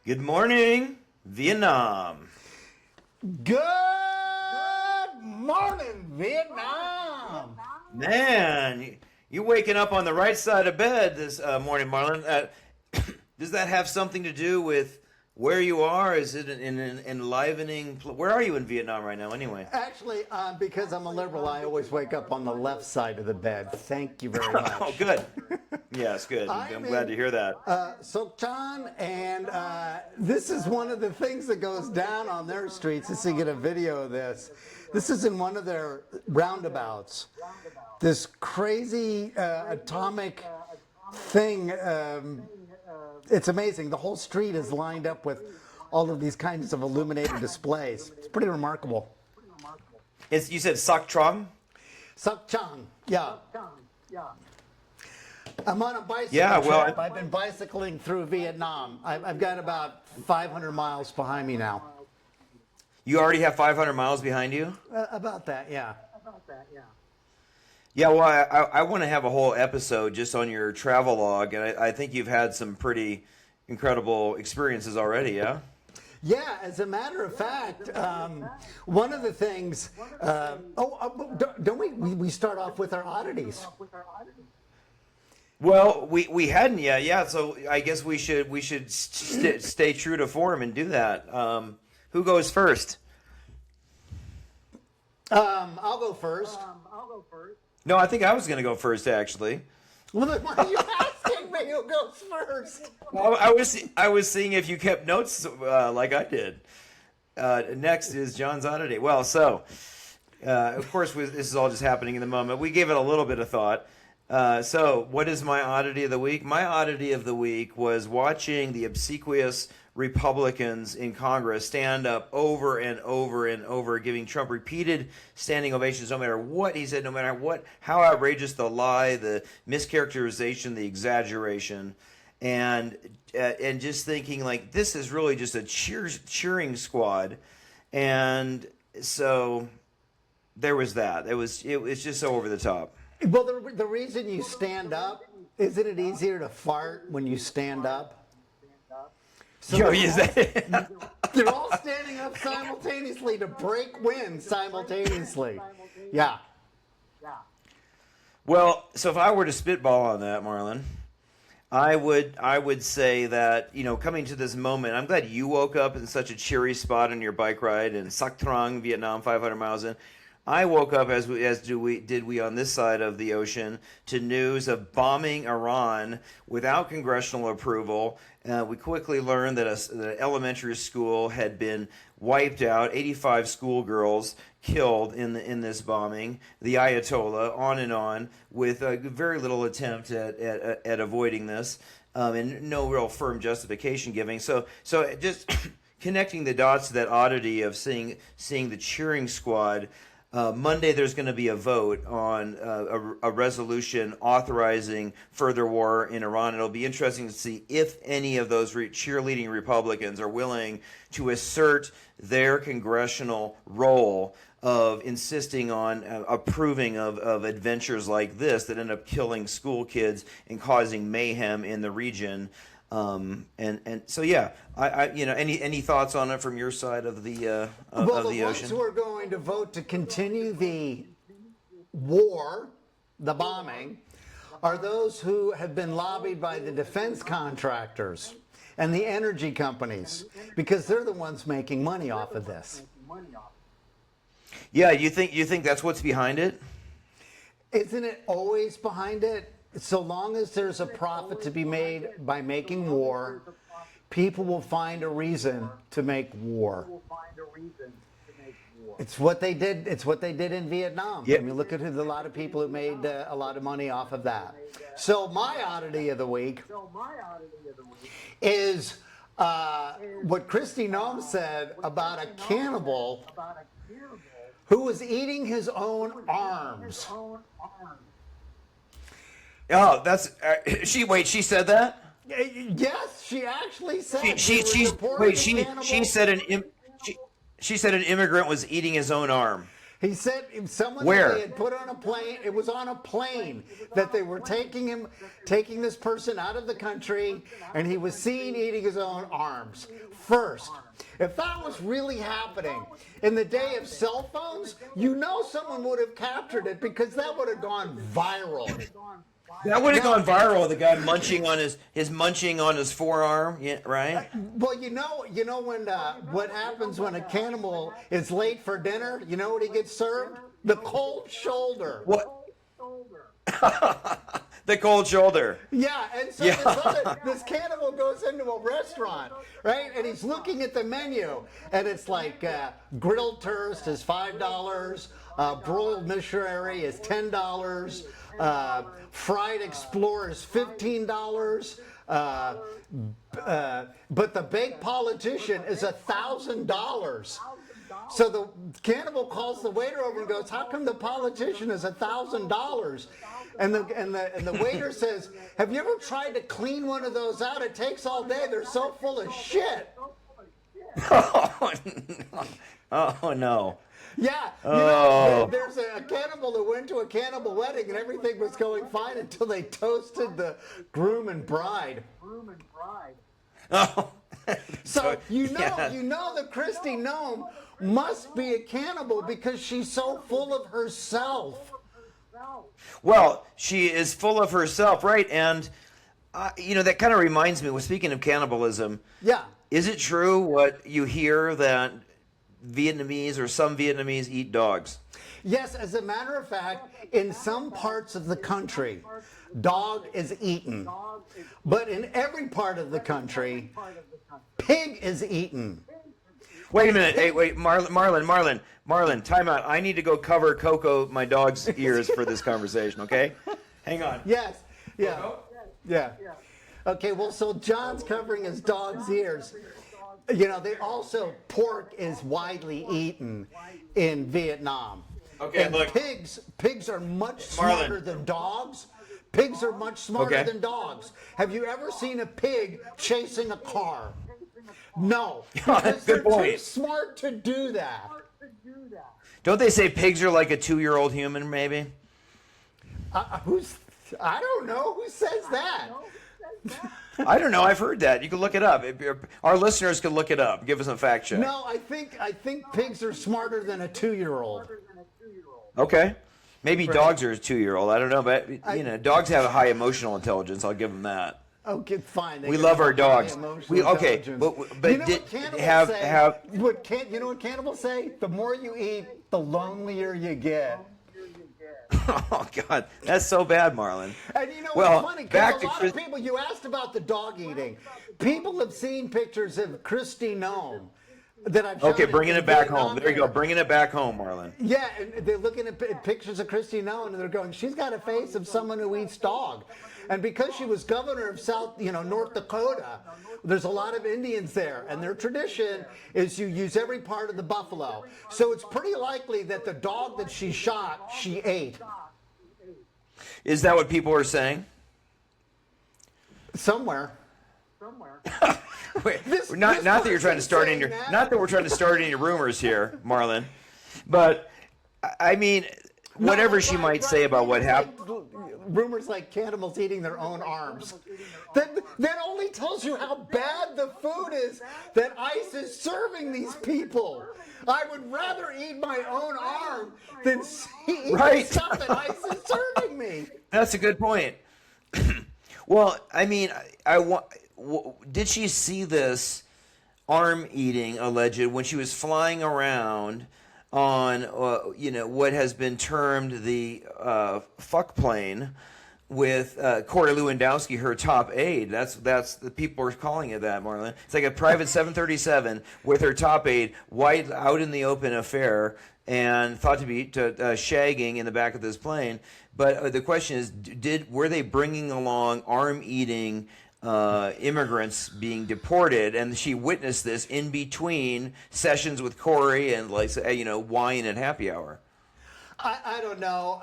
Good morning, Vietnam. Good morning, Vietnam. Man, you're waking up on the right side of bed this morning, Marlin. Does that have something to do with where you are? Is it an enlivening? Where are you in Vietnam right now, anyway? Actually, because I'm a liberal, I always wake up on the left side of the bed. Thank you very much. Oh, good. Yes, good. I'm glad to hear that. Sok Chan, and this is one of the things that goes down on their streets. Just to get a video of this. This is in one of their roundabouts. This crazy atomic thing. It's amazing. The whole street is lined up with all of these kinds of illuminated displays. It's pretty remarkable. You said Sok Trong? Sok Chan, yeah. I'm on a bicycle trip. I've been bicycling through Vietnam. I've got about 500 miles behind me now. You already have 500 miles behind you? About that, yeah. Yeah, well, I want to have a whole episode just on your travel log, and I think you've had some pretty incredible experiences already, yeah? Yeah, as a matter of fact, one of the things, don't we start off with our oddities? Well, we hadn't yet, yeah. So I guess we should stay true to form and do that. Who goes first? I'll go first. No, I think I was going to go first, actually. Well, then why are you asking me who goes first? Well, I was seeing if you kept notes like I did. Next is John's oddity. Well, so of course this is all just happening in the moment. We gave it a little bit of thought. So what is my oddity of the week? My oddity of the week was watching the obsequious Republicans in Congress stand up over and over and over, giving Trump repeated standing ovations, no matter what he said, no matter how outrageous the lie, the mischaracterization, the exaggeration, and just thinking like this is really just a cheering squad, and so there was that. It was just so over the top. Well, the reason you stand up, isn't it easier to fart when you stand up? So they're all standing up simultaneously to break wind simultaneously. Yeah. Well, so if I were to spitball on that, Marlin, I would say that, coming to this moment, I'm glad you woke up in such a cheery spot on your bike ride in Sac Trong, Vietnam, 500 miles in. I woke up as did we on this side of the ocean to news of bombing Iran without congressional approval. We quickly learned that an elementary school had been wiped out, 85 schoolgirls killed in this bombing. The Ayatollah, on, with very little attempt at avoiding this, and no real firm justification giving. So just connecting the dots to that oddity of seeing the cheering squad. Monday, there's going to be a vote on a resolution authorizing further war in Iran. It'll be interesting to see if any of those cheerleading Republicans are willing to assert their congressional role of insisting on approving of adventures like this that end up killing school kids and causing mayhem in the region. And so yeah, any thoughts on it from your side of the the ocean? ones who are going to vote to continue the war, the bombing, are those who have been lobbied by the defense contractors and the energy companies, because they're the ones making money off of this. Yeah, you think that's what's behind it? Isn't it always behind it? So long as there's a profit to be made by making war, people will find a reason to make war. It's what they did. It's what they did in Vietnam. Yep. I mean, look at a lot of people who made a lot of money off of that. So my oddity of the week is what Kristi Noem said about a cannibal who was eating his own arms. Oh, that's she said that? Yes, she actually said. She said an immigrant was eating his own arm. He said someone Where? that they had put on a plane. It was on a plane that they were taking this person out of the country, and he was seen eating his own arms. First, if that was really happening in the day of cell phones, someone would have captured it because that would have gone viral. That would have gone viral. The guy munching on his munching on his forearm, yeah, right? Well, when what happens when a cannibal is late for dinner? You know what he gets served? The cold shoulder. What? The cold shoulder. Yeah, and so this cannibal goes into a restaurant, right? And he's looking at the menu, and it's like grilled toast is $5, broiled missionary is $10. Fried Explorer is $15, but the baked politician is $1,000. So the cannibal calls the waiter over and goes, "How come the politician is $1,000?" And the waiter says, "Have you ever tried to clean one of those out? It takes all day. They're so full of shit." Oh no! Oh no! Yeah, there's a cannibal that went to a cannibal wedding and everything was going fine until they toasted the groom and bride. Oh. So that Kristi Noem must be a cannibal because she's so full of herself. Well, she is full of herself, right? And that kind of reminds me. Well, speaking of cannibalism, Yeah. is it true what you hear that Vietnamese or some Vietnamese eat dogs? Yes, as a matter of fact, in some parts of the country, dog is eaten. But in every part of the country, pig is eaten. Wait a minute. Hey, wait, Marlin, time out. I need to go cover Coco, my dog's ears for this conversation, okay? Hang on. Yes. Yeah. Coco? Yeah. Okay, well, so John's covering his dog's ears. Pork is widely eaten in Vietnam. Okay, and look. Pigs are much smarter than dogs. Pigs are much smarter than dogs. Have you ever seen a pig chasing a car? No, because they're too smart to do that. Don't they say pigs are like a 2-year-old human, maybe? I don't know. Who says that? I don't know. I've heard that. You can look it up. Our listeners can look it up. Give us a fact check. No, I think pigs are smarter than a 2-year-old. Okay. Maybe dogs are a 2-year-old. I don't know, but dogs have a high emotional intelligence. I'll give them that. Okay, fine. We love our dogs. But you know what cannibals say? The more you eat, the lonelier you get. Oh God, that's so bad, Marlin. And what's funny? Because a lot of people, you asked about the dog eating. People have seen pictures of Kristi Noem that I've shown. Okay, bringing it back home. There you go, bringing it back home, Marlin. Yeah, and they're looking at pictures of Kristi Noem and they're going, "She's got a face of someone who eats dog." And because she was governor of North Dakota, there's a lot of Indians there, and their tradition is you use every part of the buffalo. So it's pretty likely that the dog that she shot, she ate. Is that what people are saying? Somewhere. Wait, not that you're trying to start any. Not that we're trying to start any rumors here, Marlin. But I mean, whatever she might say about what happened. Rumors like cannibals eating their own arms. That only tells you how bad the food is that ICE is serving these people. I would rather eat my own arm than eat the stuff that ICE is serving me. That's a good point. Well, I mean, did she see this arm eating alleged when she was flying around on what has been termed the fuck plane with Corey Lewandowski, her top aide? That's the people are calling it that, Marlon. It's like a private 737 with her top aide, wide out in the open affair, and thought to be shagging in the back of this plane. But the question is, were they bringing along arm eating immigrants being deported, and she witnessed this in between sessions with Corey and wine at happy hour? I don't know.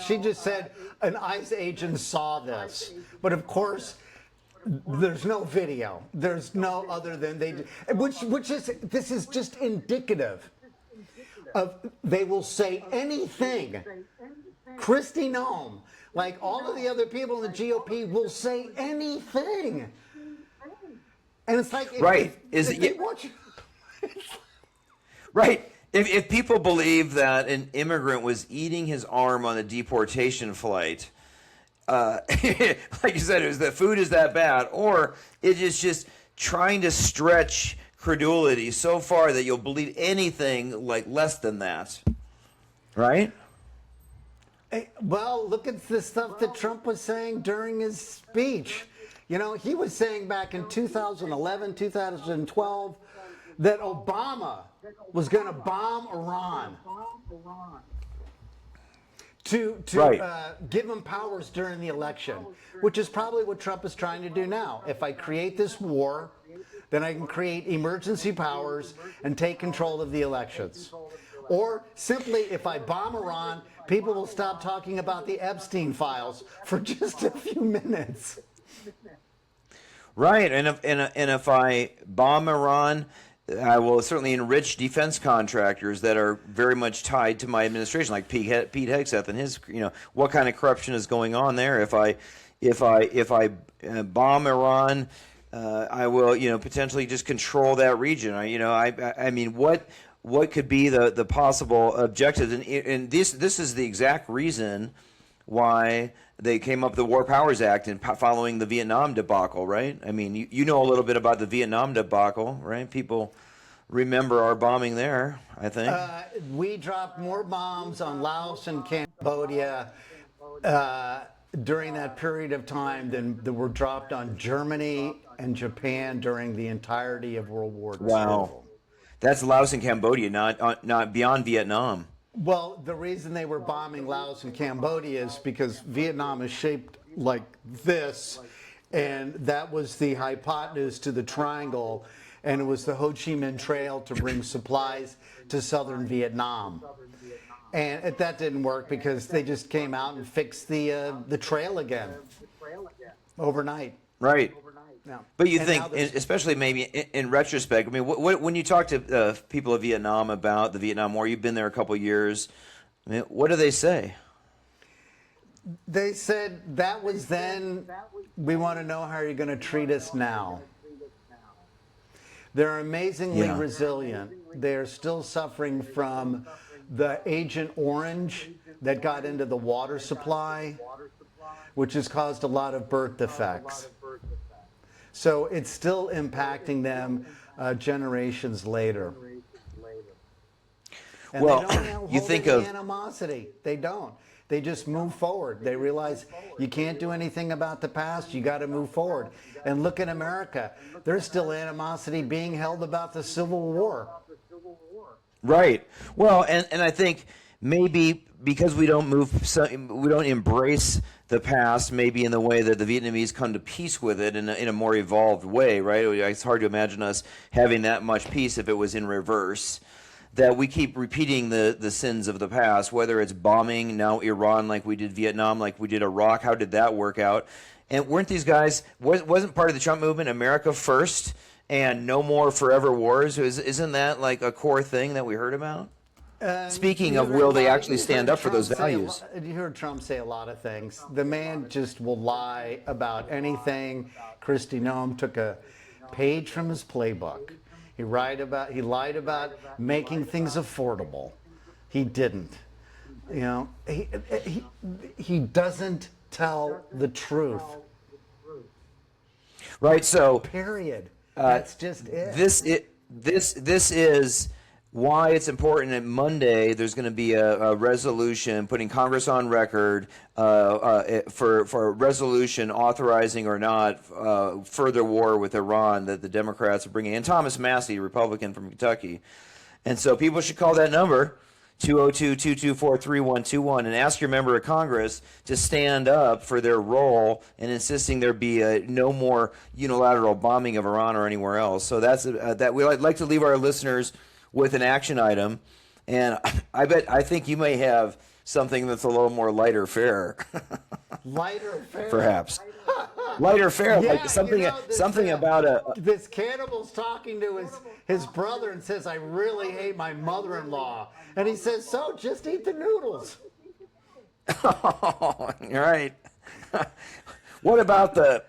She just said an ICE agent saw this, but of course, there's no video. There's no other than this is just indicative They will say anything. Kristi Noem, like all of the other people in the GOP, will say anything. And it's like, Right. Right. If people believe that an immigrant was eating his arm on a deportation flight, like you said, the food is that bad, or it is just trying to stretch credulity so far that you'll believe anything like less than that, right? Well, look at the stuff that Trump was saying during his speech. You know, he was saying back in 2011, 2012, that Obama was going to bomb Iran to give him powers during the election, which is probably what Trump is trying to do now. If I create this war, then I can create emergency powers and take control of the elections. Or simply, if I bomb Iran, people will stop talking about the Epstein files for just a few minutes. Right, and if I bomb Iran, I will certainly enrich defense contractors that are very much tied to my administration, like Pete Hegseth and his. What kind of corruption is going on there? If I bomb Iran, I will potentially just control that region. I mean, what could be the possible objectives? And this is the exact reason why they came up with the War Powers Act and following the Vietnam debacle, right? I mean, you know a little bit about the Vietnam debacle, right? People remember our bombing there, I think. We dropped more bombs on Laos and Cambodia during that period of time than were dropped on Germany and Japan during the entirety of World War II. Wow. That's Laos and Cambodia, not beyond Vietnam. Well, the reason they were bombing Laos and Cambodia is because Vietnam is shaped like this, and that was the hypotenuse to the triangle, and it was the Ho Chi Minh Trail to bring supplies to southern Vietnam. And that didn't work because they just came out and fixed the trail again overnight. Right. Yeah. But you think, especially maybe in retrospect, I mean, when you talk to people of Vietnam about the Vietnam War, you've been there a couple of years, I mean, what do they say? They said, that was then, we want to know how you're going to treat us now. They're amazingly resilient. They're still suffering from the Agent Orange that got into the water supply, which has caused a lot of birth defects. So it's still impacting them generations later. And well, they don't you think of animosity. They don't. They just move forward. They realize you can't do anything about the past. You got to move forward. And look at America. There's still animosity being held about the Civil War. Right. Well, and I think maybe because we don't embrace the past, maybe in the way that the Vietnamese come to peace with it in a more evolved way, right? It's hard to imagine us having that much peace if it was in reverse. That we keep repeating the sins of the past, whether it's bombing now Iran like we did Vietnam, like we did Iraq. How did that work out? And weren't these guys, wasn't part of the Trump movement America first and no more forever wars? Isn't that like a core thing that we heard about? Speaking of, will they actually stand up for those values? You heard Trump say a lot of things. The man just will lie about anything. Kristi Noem took a page from his playbook. He lied about making things affordable. He didn't. You know, he doesn't tell the truth. Right. So. Period. That's just it. This is why it's important that Monday there's going to be a resolution putting Congress on record for a resolution authorizing or not further war with Iran that the Democrats are bringing in. Thomas Massey, Republican from Kentucky. And so people should call that number, 202-224-3121, and ask your member of Congress to stand up for their role in insisting there be no more unilateral bombing of Iran or anywhere else. So that's that we'd like to leave our listeners with an action item, and I think you may have something that's a little more lighter fare. Lighter fare? Perhaps. lighter fare, Yeah, like something, something about a. this cannibal's talking to his brother and says, "I really hate my mother-in-law," and he says, "So just eat the noodles." Oh, you're right. What about the?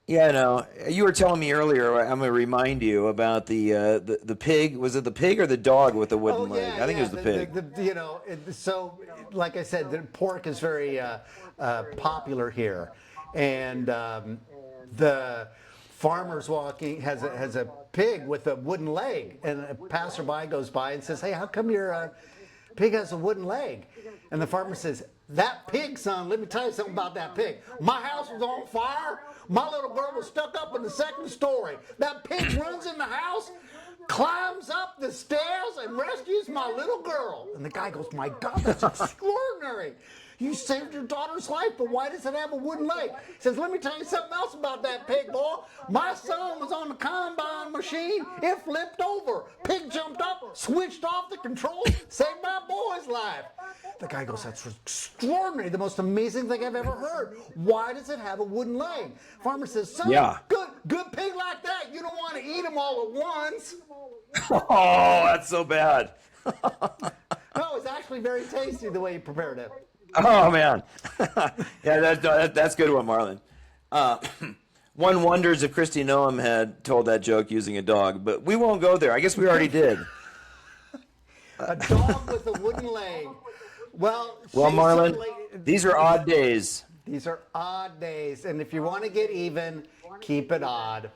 Yeah, no. You were telling me earlier. I'm going to remind you about the pig. Was it the pig or the dog with the wooden leg? I think it was the pig. You know, so like I said, the pork is very popular here, and the farmer's walking has a pig with a wooden leg, and a passerby goes by and says, "Hey, how come your pig has a wooden leg?" And the farmer says, "That pig, son, let me tell you something about that pig. My house was on fire. My little girl was stuck up in the second story. That pig runs in the house, climbs up the stairs, and rescues my little girl." And the guy goes, "My God, that's extraordinary. You saved your daughter's life, but why does it have a wooden leg?" He says, "Let me tell you something else about that pig, boy. My son was on the combine machine. It flipped over. Pig jumped up, switched off the controls, saved my boy's life." The guy goes, "That's extraordinary. The most amazing thing I've ever heard. Why does it have a wooden leg?" Farmer says, "Son, Yeah. good pig like that. You don't want to eat them all at once." Oh, that's so bad. No, it's actually very tasty the way you prepared it. Oh man, yeah, that's a good one, Marlon. One wonders if Kristi Noem had told that joke using a dog, but we won't go there. I guess we already did. A dog with a wooden leg. Well, Marlon, these are odd days. These are odd days, and if you want to get even, keep it odd.